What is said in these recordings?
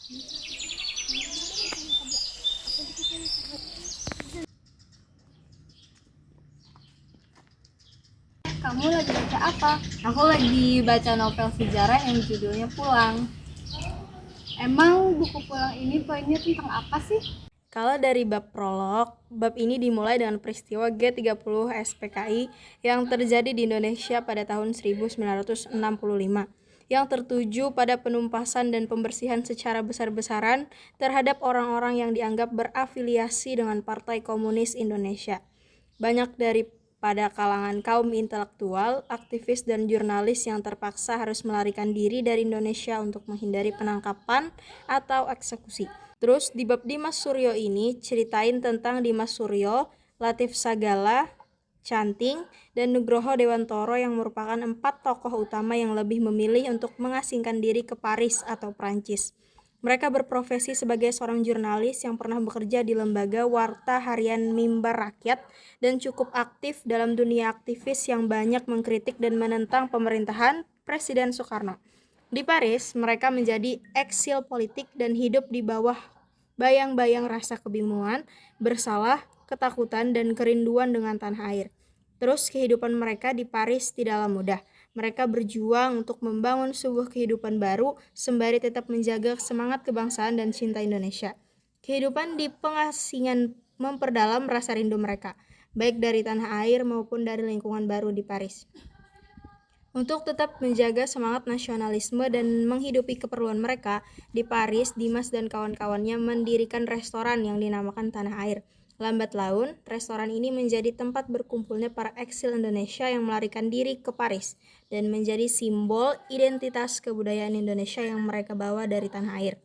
Kamu lagi baca apa? Aku lagi baca novel sejarah yang judulnya Pulang. Emang buku Pulang ini poinnya tentang apa sih? Kalau dari bab prolog, bab ini dimulai dengan peristiwa G30 SPKI yang terjadi di Indonesia pada tahun 1965, yang tertuju pada penumpasan dan pembersihan secara besar-besaran terhadap orang-orang yang dianggap berafiliasi dengan Partai Komunis Indonesia. Banyak daripada kalangan kaum intelektual, aktivis, dan jurnalis yang terpaksa harus melarikan diri dari Indonesia untuk menghindari penangkapan atau eksekusi. Terus di bab Dimas Suryo ini ceritain tentang Dimas Suryo, Latif Sagala, Canting, dan Nugroho Dewantoro yang merupakan 4 tokoh utama yang lebih memilih untuk mengasingkan diri ke Paris atau Prancis. Mereka berprofesi sebagai seorang jurnalis yang pernah bekerja di lembaga warta harian Mimbar Rakyat dan cukup aktif dalam dunia aktivis yang banyak mengkritik dan menentang pemerintahan Presiden Soekarno. Di Paris, mereka menjadi eksil politik dan hidup di bawah bayang-bayang rasa kebingungan, bersalah, ketakutan, dan kerinduan dengan tanah air. Terus kehidupan mereka di Paris tidaklah mudah. Mereka berjuang untuk membangun sebuah kehidupan baru sembari tetap menjaga semangat kebangsaan dan cinta Indonesia. Kehidupan di pengasingan memperdalam rasa rindu mereka, baik dari tanah air maupun dari lingkungan baru di Paris. Untuk tetap menjaga semangat nasionalisme dan menghidupi keperluan mereka, di Paris, Dimas dan kawan-kawannya mendirikan restoran yang dinamakan Tanah Air. Lambat laun, restoran ini menjadi tempat berkumpulnya para eksil Indonesia yang melarikan diri ke Paris dan menjadi simbol identitas kebudayaan Indonesia yang mereka bawa dari tanah air.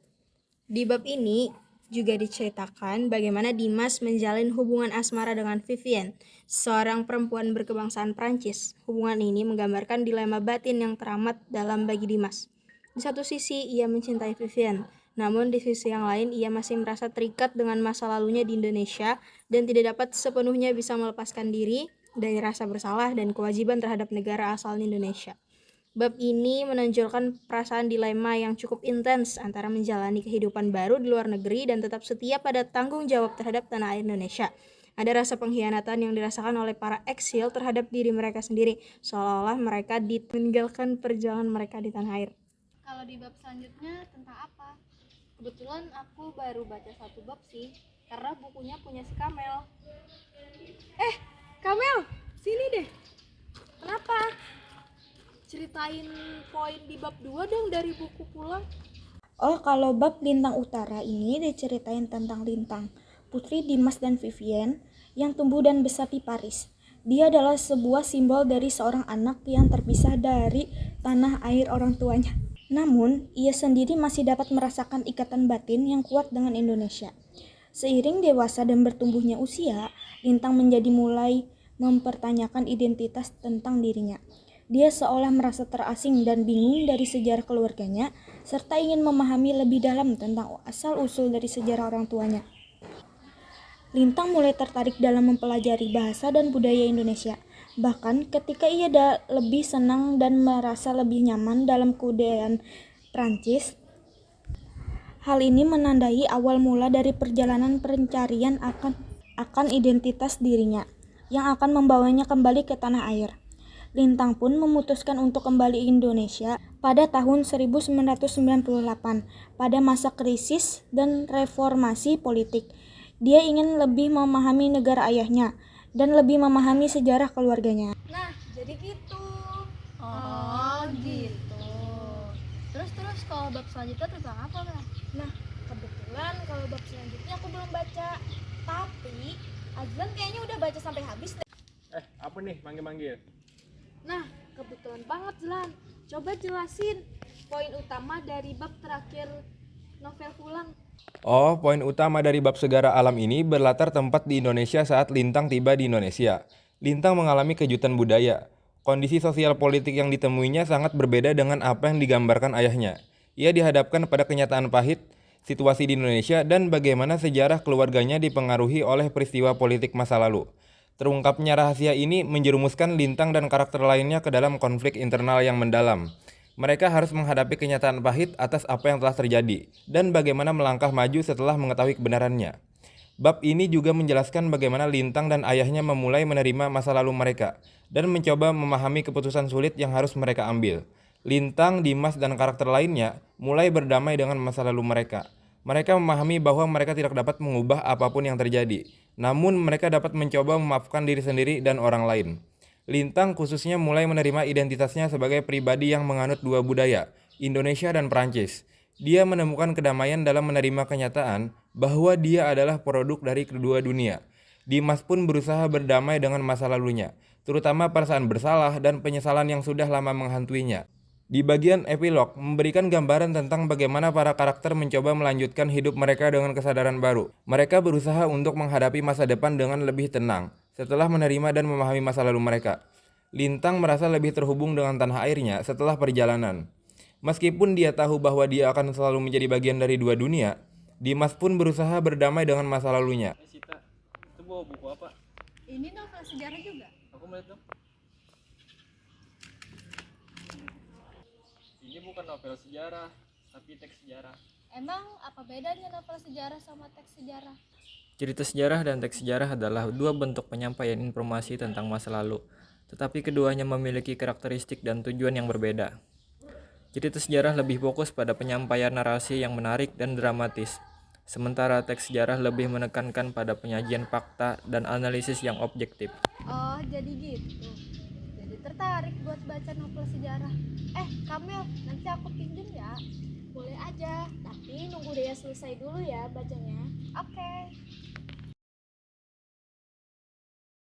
Di bab ini juga diceritakan bagaimana Dimas menjalin hubungan asmara dengan Vivienne, seorang perempuan berkebangsaan Prancis. Hubungan ini menggambarkan dilema batin yang teramat dalam bagi Dimas. Di satu sisi ia mencintai Vivienne, namun di sisi yang lain ia masih merasa terikat dengan masa lalunya di Indonesia dan tidak dapat sepenuhnya bisa melepaskan diri dari rasa bersalah dan kewajiban terhadap negara asalnya Indonesia. Bab ini menonjolkan perasaan dilema yang cukup intens antara menjalani kehidupan baru di luar negeri dan tetap setia pada tanggung jawab terhadap tanah air Indonesia. Ada rasa pengkhianatan yang dirasakan oleh para eksil terhadap diri mereka sendiri, seolah-olah mereka meninggalkan perjalanan mereka di tanah air. Kalau di bab selanjutnya tentang apa? Kebetulan aku baru baca satu bab sih, karena bukunya punya si Kamel. Kamel, sini deh. Kenapa? Ceritain poin di bab 2 dong dari buku Pulang. Oh, kalau bab Lintang Utara ini diceritain tentang Lintang, putri Dimas dan Vivienne yang tumbuh dan besar di Paris. Dia adalah sebuah simbol dari seorang anak yang terpisah dari tanah air orang tuanya. Namun, ia sendiri masih dapat merasakan ikatan batin yang kuat dengan Indonesia. Seiring dewasa dan bertumbuhnya usia, Lintang menjadi mulai mempertanyakan identitas tentang dirinya. Dia seolah merasa terasing dan bingung dari sejarah keluarganya, serta ingin memahami lebih dalam tentang asal-usul dari sejarah orang tuanya. Lintang mulai tertarik dalam mempelajari bahasa dan budaya Indonesia. Bahkan ketika ia lebih senang dan merasa lebih nyaman dalam kebudayaan Prancis, hal ini menandai awal mula dari perjalanan pencarian akan identitas dirinya, yang akan membawanya kembali ke tanah air. Lintang pun memutuskan untuk kembali ke Indonesia pada tahun 1998 pada masa krisis dan reformasi politik. Dia ingin lebih memahami negara ayahnya dan lebih memahami sejarah keluarganya. Nah, jadi gitu. Oh, gitu. Terus kalau bab selanjutnya tentang apa, Kak? Nah, kebetulan kalau bab selanjutnya aku belum baca, tapi Azlan kayaknya udah baca sampai habis. Apa nih manggil-manggil? Nah, kebetulan banget Zlan. Coba jelasin poin utama dari bab terakhir novel Pulang. Oh, poin utama dari bab Segara Alam ini berlatar tempat di Indonesia saat Lintang tiba di Indonesia. Lintang mengalami kejutan budaya. Kondisi sosial politik yang ditemuinya sangat berbeda dengan apa yang digambarkan ayahnya. Ia dihadapkan pada kenyataan pahit, situasi di Indonesia, dan bagaimana sejarah keluarganya dipengaruhi oleh peristiwa politik masa lalu. Terungkapnya rahasia ini menjerumuskan Lintang dan karakter lainnya ke dalam konflik internal yang mendalam. Mereka harus menghadapi kenyataan pahit atas apa yang telah terjadi dan bagaimana melangkah maju setelah mengetahui kebenarannya. Bab ini juga menjelaskan bagaimana Lintang dan ayahnya memulai menerima masa lalu mereka dan mencoba memahami keputusan sulit yang harus mereka ambil. Lintang, Dimas, dan karakter lainnya mulai berdamai dengan masa lalu mereka. Mereka memahami bahwa mereka tidak dapat mengubah apapun yang terjadi, namun mereka dapat mencoba memaafkan diri sendiri dan orang lain. Lintang khususnya mulai menerima identitasnya sebagai pribadi yang menganut dua budaya, Indonesia dan Prancis. Dia menemukan kedamaian dalam menerima kenyataan bahwa dia adalah produk dari kedua dunia. Dimas pun berusaha berdamai dengan masa lalunya, terutama perasaan bersalah dan penyesalan yang sudah lama menghantuinya. Di bagian epilog, memberikan gambaran tentang bagaimana para karakter mencoba melanjutkan hidup mereka dengan kesadaran baru. Mereka berusaha untuk menghadapi masa depan dengan lebih tenang, setelah menerima dan memahami masa lalu mereka. Lintang merasa lebih terhubung dengan tanah airnya setelah perjalanan. Meskipun dia tahu bahwa dia akan selalu menjadi bagian dari dua dunia, Dimas pun berusaha berdamai dengan masa lalunya. Sita, itu bawa buku apa? Ini novel sejarah juga. Aku melihat dong. Ini bukan novel sejarah, tapi teks sejarah. Emang apa bedanya novel sejarah sama teks sejarah? Cerita sejarah dan teks sejarah adalah dua bentuk penyampaian informasi tentang masa lalu, tetapi keduanya memiliki karakteristik dan tujuan yang berbeda. Cerita sejarah lebih fokus pada penyampaian narasi yang menarik dan dramatis, sementara teks sejarah lebih menekankan pada penyajian fakta dan analisis yang objektif. Oh, jadi gitu. Jadi tertarik buat baca novel sejarah. Kamil, nanti aku pinjem ya. Boleh aja, tapi nunggu dia selesai dulu ya bacanya. Oke.